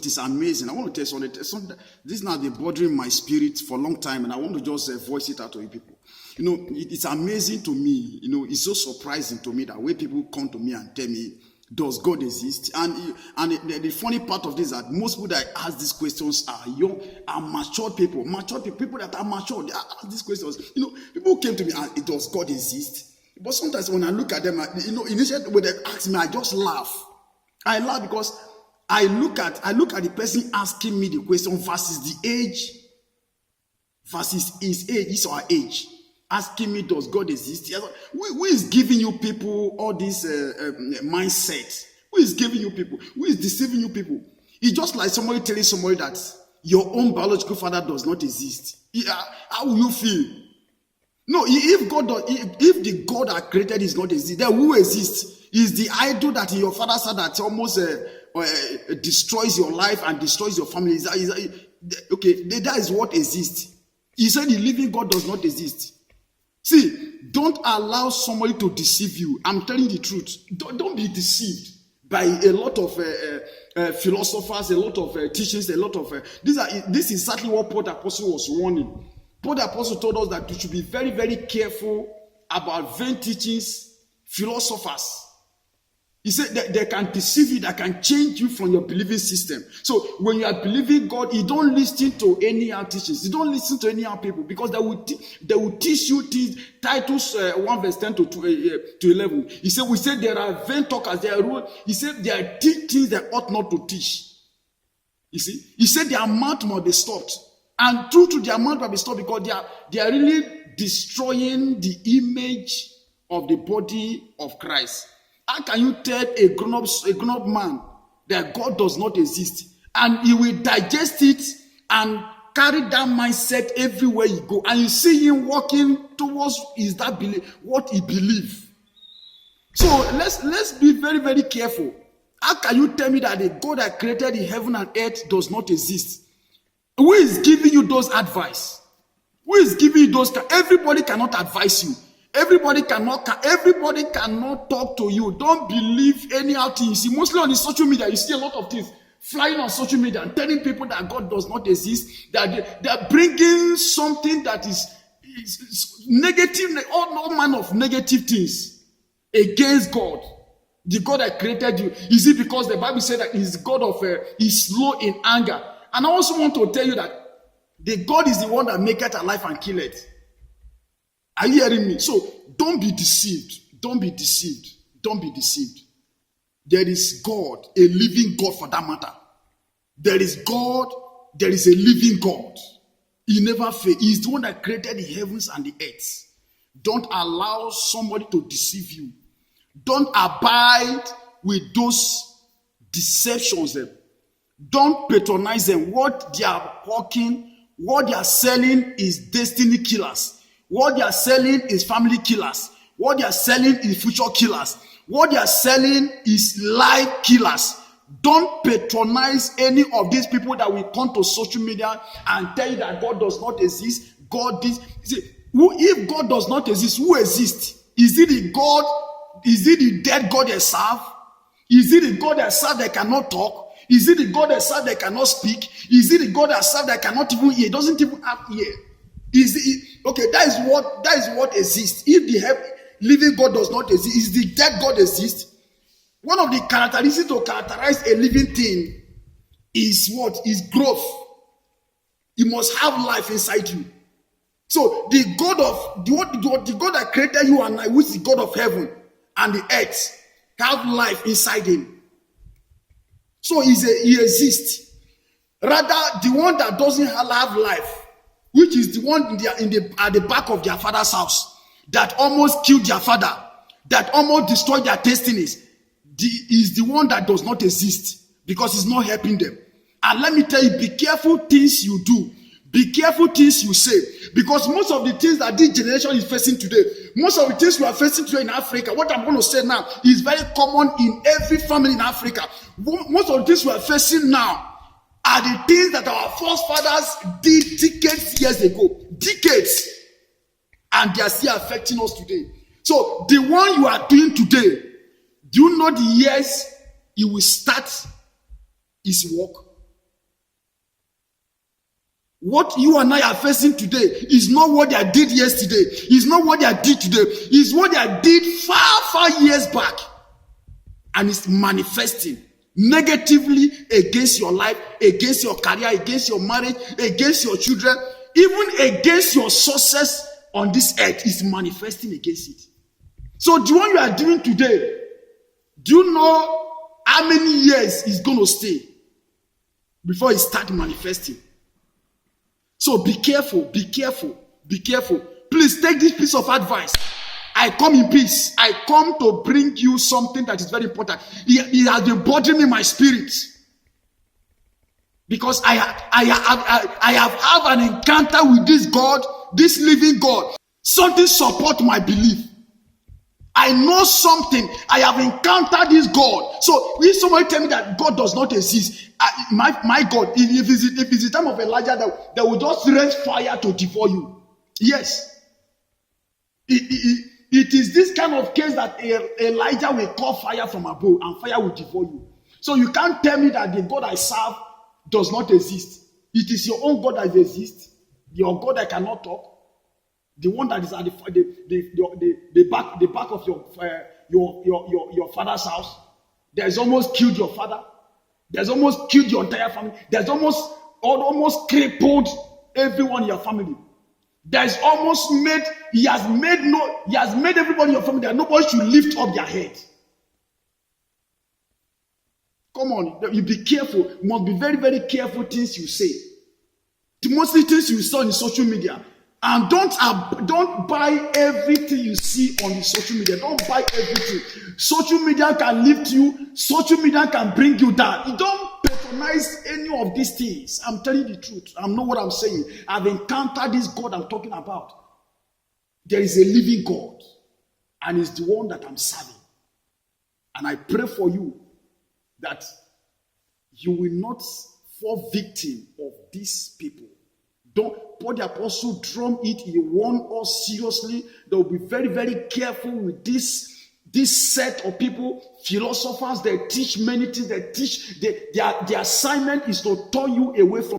It is amazing. I want to tell you something. This now been bothering my spirit for a long time, and I want to just voice it out to you people. It's amazing to me. It's so surprising to me that when people come to me and tell me, does God exist? And the funny part of this is that most people that ask these questions are young, are matured people that are matured. They ask these questions. People came to me and does God exist? But sometimes when I look at them, initially when they ask me, I just laugh. I laugh because I look at the person asking me the question versus the age, versus his age, his or her age, asking me, does God exist? Who is giving you people all this mindset? Who is giving you people? Who is deceiving you people? It's just like somebody telling somebody that your own biological father does not exist. How will you feel? No, if the God that created is not exist, then who exists? Is the idol that your father said that almost destroys your life and destroys your family? Okay, that is what exists. He said the living God does not exist. See, don't allow somebody to deceive you. I'm telling you the truth. Don't be deceived by a lot of philosophers, a lot of teachings, a lot of this is exactly what Paul the Apostle was warning. Paul the Apostle told us that we should be very, very careful about vain teachings, philosophers. He said that they can deceive you, that can change you from your believing system. So when you are believing God, you don't listen to any other teachings. You don't listen to any other people because they will teach you things. Titus 1 verse 10 to 11. He said, we said there are vain talkers. He said there are things they ought not to teach. You see, he said their mouth must be stopped. And true to their mouth must be stopped because they are really destroying the image of the body of Christ. How can you tell a grown-up man that God does not exist and he will digest it and carry that mindset everywhere you go, and you see him walking towards what he believes? So let's be very, very careful. How can you tell me that the God that created the heaven and earth does not exist? Who is giving you those advice? Who is giving you those? Everybody cannot advise you. Everybody cannot talk to you. Don't believe any thing you see. Mostly on the social media, you see a lot of things flying on social media and telling people that God does not exist. That they're bringing something that is negative, all manner of negative things against God. The God that created you. Is it because the Bible said that He's God of He's slow in anger? And I also want to tell you that the God is the one that maketh alive and killeth. Are you hearing me? So don't be deceived. Don't be deceived. Don't be deceived. There is God, a living God for that matter. There is God, there is a living God. He never fails. He is the one that created the heavens and the earth. Don't allow somebody to deceive you. Don't abide with those deceptions. Don't patronize them. What they are hawking, what they are selling is destiny killers. What they are selling is family killers. What they are selling is future killers. What they are selling is life killers. Don't patronize any of these people that will come to social media and tell you that God does not exist. God this. If God does not exist, who exists? Is it the God? Is it the dead God they serve? Is it the God that serve that cannot talk? Is it the God that serve that cannot speak? Is it the God that serve that cannot even hear? Doesn't even have ear. Okay, that is what exists. If the living God does not exist, is the dead God exist? One of the characteristics to characterize a living thing is what? Is growth. You must have life inside you. So the God that created you and I, which is the God of heaven and the earth, have life inside him. So he exists. Rather, the one that doesn't have life, which is the one at the back of their father's house, that almost killed their father, that almost destroyed their destinies, is the one that does not exist because it's not helping them. And let me tell you, be careful things you do. Be careful things you say. Because most of the things that this generation is facing today, most of the things we are facing today in Africa, what I'm going to say now is very common in every family in Africa. Most of the things we are facing now are the things that our forefathers did years ago. Decades. And they are still affecting us today. So the one you are doing today, do you know the years he will start his work? What you and I are facing today is not what they did yesterday. It's not what they did today. It's what they did far years back. And it's manifesting negatively against your life, against your career, against your marriage, against your children, even against your success on this earth. Is manifesting against it. So the one you are doing today, do you know how many years it's going to stay before it starts manifesting? So be careful, be careful, be careful. Please take this piece of advice. I come in peace. I come to bring you something that is very important. It has been bothering me in my spirit. Because I have had an encounter with this God, this living God. Something support my belief. I know something. I have encountered this God. So if somebody tell me that God does not exist, my God, if it's the time of Elijah, that will just raise fire to devour you. Yes. It is this kind of case that Elijah will call fire from above and fire will devour you. So you can't tell me that the God I serve does not exist. It is your own God that exists. Your God that cannot talk. The one that is at the back of your father's house. There's almost killed your father. There's almost killed your entire family. There's almost crippled everyone in your family. There's almost made he has made everybody in your family that nobody should lift up their head. Come on, you be careful. You must be very, very careful things you say. Mostly things you saw in social media. And don't buy everything you see on the social media. Don't buy everything. Social media can lift you. Social media can bring you down. You don't patronize any of these things. I'm telling you the truth. I know what I'm saying. I've encountered this God I'm talking about. There is a living God. And it's the one that I'm serving. And I pray for you that you will not fall victim of these people. Don't Paul the Apostle drum it. He warned us seriously. They will be very, very careful with this set of people, philosophers. They teach many things. They teach. Their assignment is to turn you away from